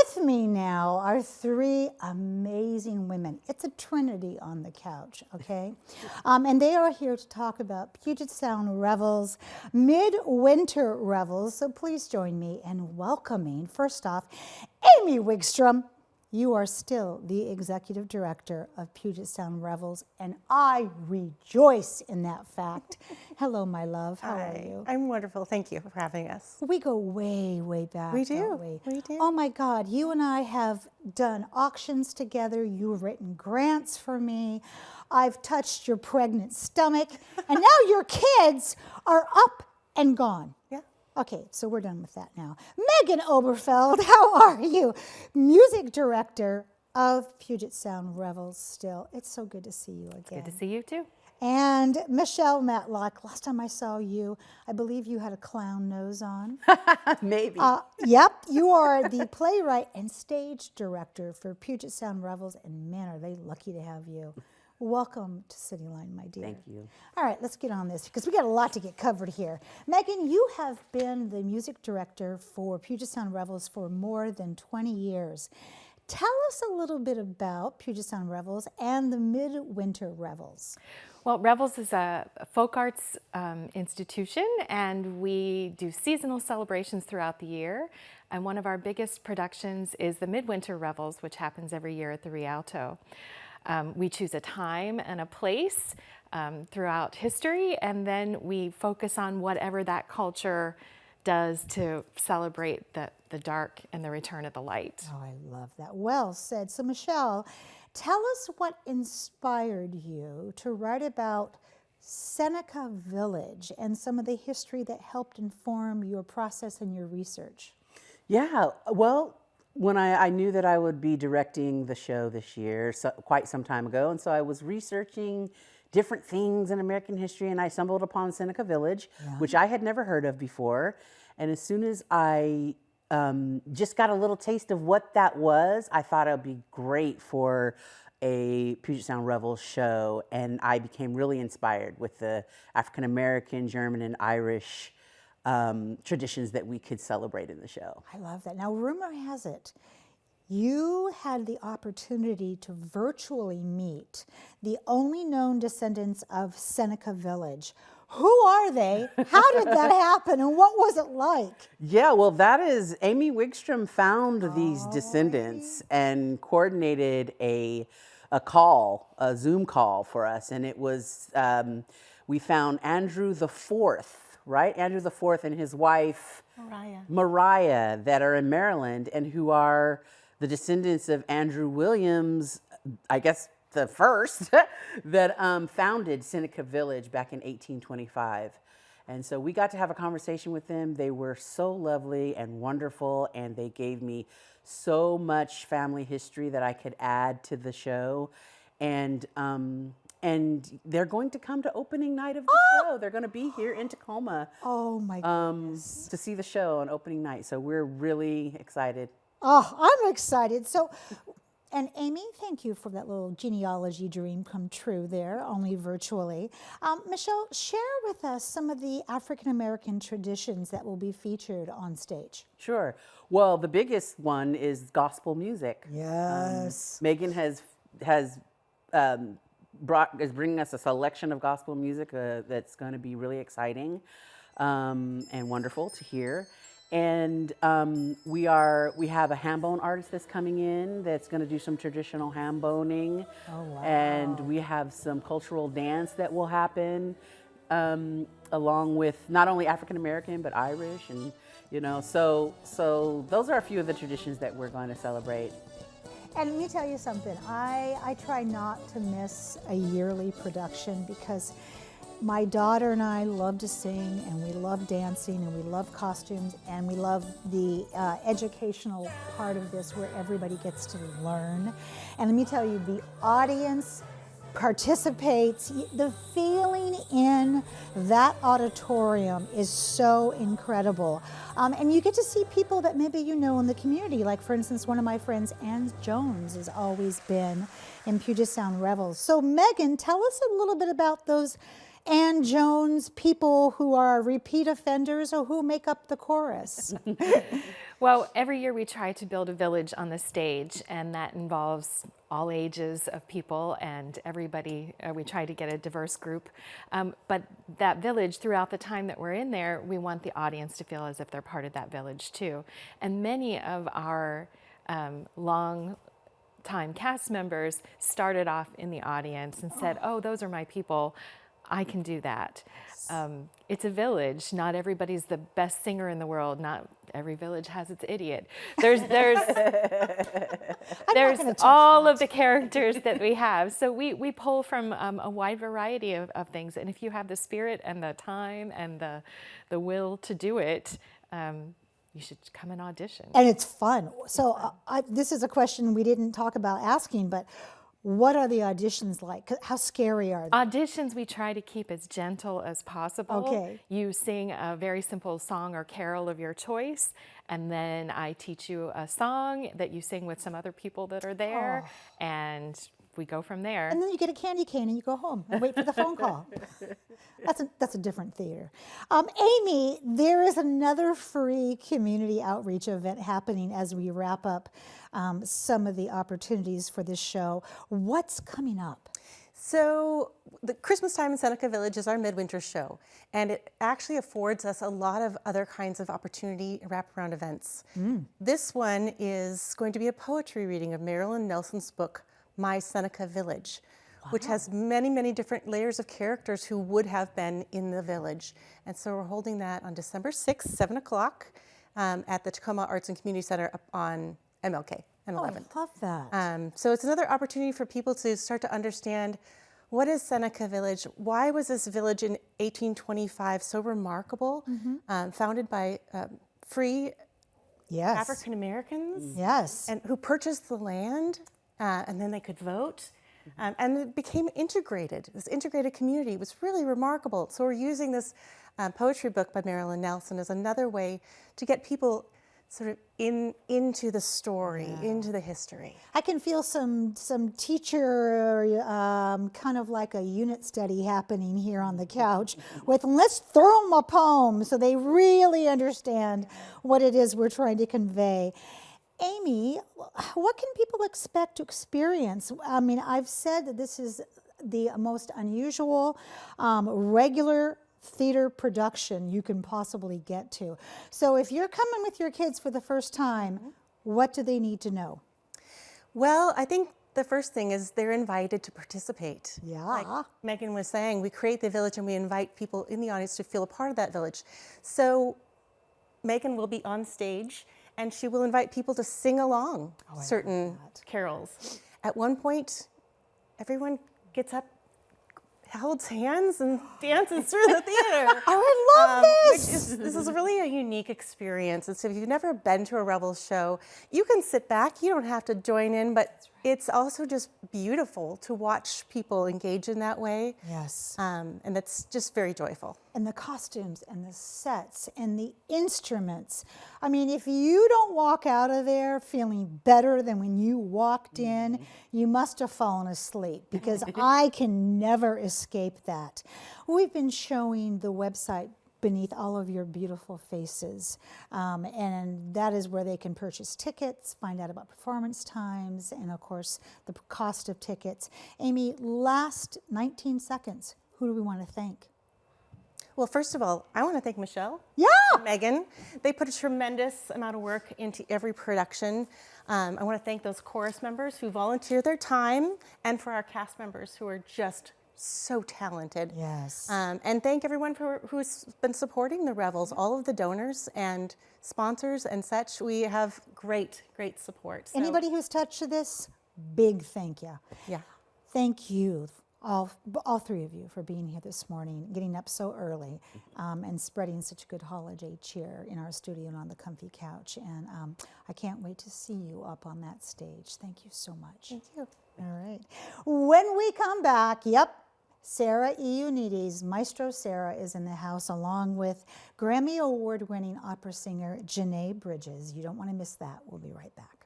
With me now are three amazing women. It's a trinity on the couch, okay? And they are here to talk about Puget Sound Revels, Midwinter Revels. So please join me in welcoming, first off, Amy Wigstrom. You are still the executive director of Puget Sound Revels, and I rejoice in that fact. Hello, my love. How are you? I'm wonderful. Thank you for having us. We go way, way back. We do. Don't we? We do. Oh my God, you and I have done auctions together. You've written grants for me. I've touched your pregnant stomach, and now your kids are up and gone. Yeah. Okay, so we're done with that now. Megan Oberfield, how are you? Music director of Puget Sound Revels still. It's so good to see you again. Good to see you too. And Michelle Matlock, last time I saw you, I believe you had a clown nose on. Maybe. Yep, you are the playwright and stage director for Puget Sound Revels, and man, are they lucky to have you. Welcome to Cityline, my dear. Thank you. All right, let's get on this because we got a lot to get covered here. Megan, you have been the music director for Puget Sound Revels for more than 20 years. Tell us a little bit about Puget Sound Revels and the Midwinter Revels. Well, Revels is a folk arts institution, and we do seasonal celebrations throughout the year. And one of our biggest productions is the Midwinter Revels, which happens every year at the Rialto. We choose a time and a place throughout history, and then we focus on whatever that culture does to celebrate the dark and the return of the light. Oh, I love that. Well said. So, Michelle, tell us what inspired you to write about Seneca Village and some of the history that helped inform your process and your research. Yeah, well, when I knew that I would be directing the show this year, quite some time ago, and so I was researching different things in American history, and I stumbled upon Seneca Village, which I had never heard of before. And as soon as I just got a little taste of what that was, I thought it would be great for a Puget Sound Revels show, and I became really inspired with the African American, German, and Irish traditions that we could celebrate in the show. I love that. Now, rumor has it, you had the opportunity to virtually meet the only known descendants of Seneca Village. Who are they? How did that happen? And what was it like? Yeah, well, that is, Amy Wigstrom found these descendants and coordinated a Zoom call for us. And it was, we found Andrew the Fourth, right? Andrew the Fourth and his wife, Mariah, that are in Maryland and who are the descendants of Andrew Williams, I guess the first, that founded Seneca Village back in 1825. And so we got to have a conversation with them. They were so lovely and wonderful, and they gave me so much family history that I could add to the show. And they're going to come to opening night of the show. They're going to be here in Tacoma. Oh my goodness. To see the show on opening night. So we're really excited. Oh, I'm excited. So, and Amy, thank you for that little genealogy dream come true there, only virtually. Michelle, share with us some of the African American traditions that will be featured on stage. Sure. Well, the biggest one is gospel music. Yes. Megan is bringing us a selection of gospel music that's going to be really exciting and wonderful to hear. And we have a ham bone artist that's coming in that's going to do some traditional ham boning. Oh, wow. And we have some cultural dance that will happen along with not only African American but Irish, and so those are a few of the traditions that we're going to celebrate. And let me tell you something, I try not to miss a yearly production because my daughter and I love to sing, and we love dancing, and we love costumes, and we love the educational part of this where everybody gets to learn. And let me tell you, the audience participates. The feeling in that auditorium is so incredible. And you get to see people that maybe you know in the community. Like, for instance, one of my friends, Ann Jones, has always been in Puget Sound Revels. So Megan, tell us a little bit about those Ann Jones people who are repeat offenders or who make up the chorus. Well, every year we try to build a village on the stage, and that involves all ages of people and everybody. We try to get a diverse group. But that village, throughout the time that we're in there, we want the audience to feel as if they're part of that village too. And many of our long-time cast members started off in the audience and said, oh, those are my people. I can do that. It's a village. Not everybody's the best singer in the world. Not every village has its idiot. There's all of the characters that we have. So we pull from a wide variety of things. And if you have the spirit and the time and the will to do it, you should come and audition. And it's fun. So this is a question we didn't talk about asking, but what are the auditions like? How scary are they? Auditions we try to keep as gentle as possible. Okay. You sing a very simple song or carol of your choice, and then I teach you a song that you sing with some other people that are there, and we go from there. And then you get a candy cane and you go home and wait for the phone call. That's a different theater. Amy, there is another free community outreach event happening as we wrap up some of the opportunities for this show. What's coming up? So the Christmastime in Seneca Village is our midwinter show, and it actually affords us a lot of other kinds of opportunity wraparound events. This one is going to be a poetry reading of Marilyn Nelson's book, My Seneca Village, which has many, many different layers of characters who would have been in the village. And so we're holding that on December 6th, 7 o'clock at the Tacoma Arts and Community Center up on MLK and 11th. I love that. So it's another opportunity for people to start to understand, what is Seneca Village? Why was this village in 1825 so remarkable? Founded by free Yes. African Americans, Yes. and who purchased the land, and then they could vote. And it became integrated. This integrated community was really remarkable. So we're using this poetry book by Marilyn Nelson as another way to get people sort of into the story, into the history. I can feel some teacher kind of like a unit study happening here on the couch with, let's throw them a poem so they really understand what it is we're trying to convey. Amy, what can people expect to experience? I mean, I've said that this is the most unusual, regular theater production you can possibly get to. So if you're coming with your kids for the first time, what do they need to know? Well, I think the first thing is they're invited to participate. Yeah. Like Megan was saying, we create the village and we invite people in the audience to feel a part of that village. So Megan will be on stage and she will invite people to sing along certain carols. At one point, everyone gets up, holds hands, and dances through the theater. I love this! This is really a unique experience. And so if you've never been to a Revels show, you can sit back, you don't have to join in, but it's also just beautiful to watch people engage in that way. Yes. And that's just very joyful. And the costumes and the sets and the instruments. I mean, if you don't walk out of there feeling better than when you walked in, you must have fallen asleep, because I can never escape that. We've been showing the website beneath all of your beautiful faces. And that is where they can purchase tickets, find out about performance times, and of course, the cost of tickets. Amy, last 19 seconds, who do we want to thank? Well, first of all, I want to thank Michelle and Megan. They put a tremendous amount of work into every production. I want to thank those chorus members who volunteer their time, and for our cast members who are just so talented. Yes. And thank everyone who's been supporting the Revels, all of the donors and sponsors and such. We have great, great support. So, Anybody who's touched this, big thank you. yeah. Thank you, all three of you, for being here this morning, getting up so early, and spreading such good holiday cheer in our studio and on the comfy couch. And I can't wait to see you up on that stage. Thank you so much. Thank you. All right. When we come back, Sarah Ioannidis, Maestro Sarah, is in the house, along with Grammy Award-winning opera singer Janae Bridges. You don't want to miss that. We'll be right back.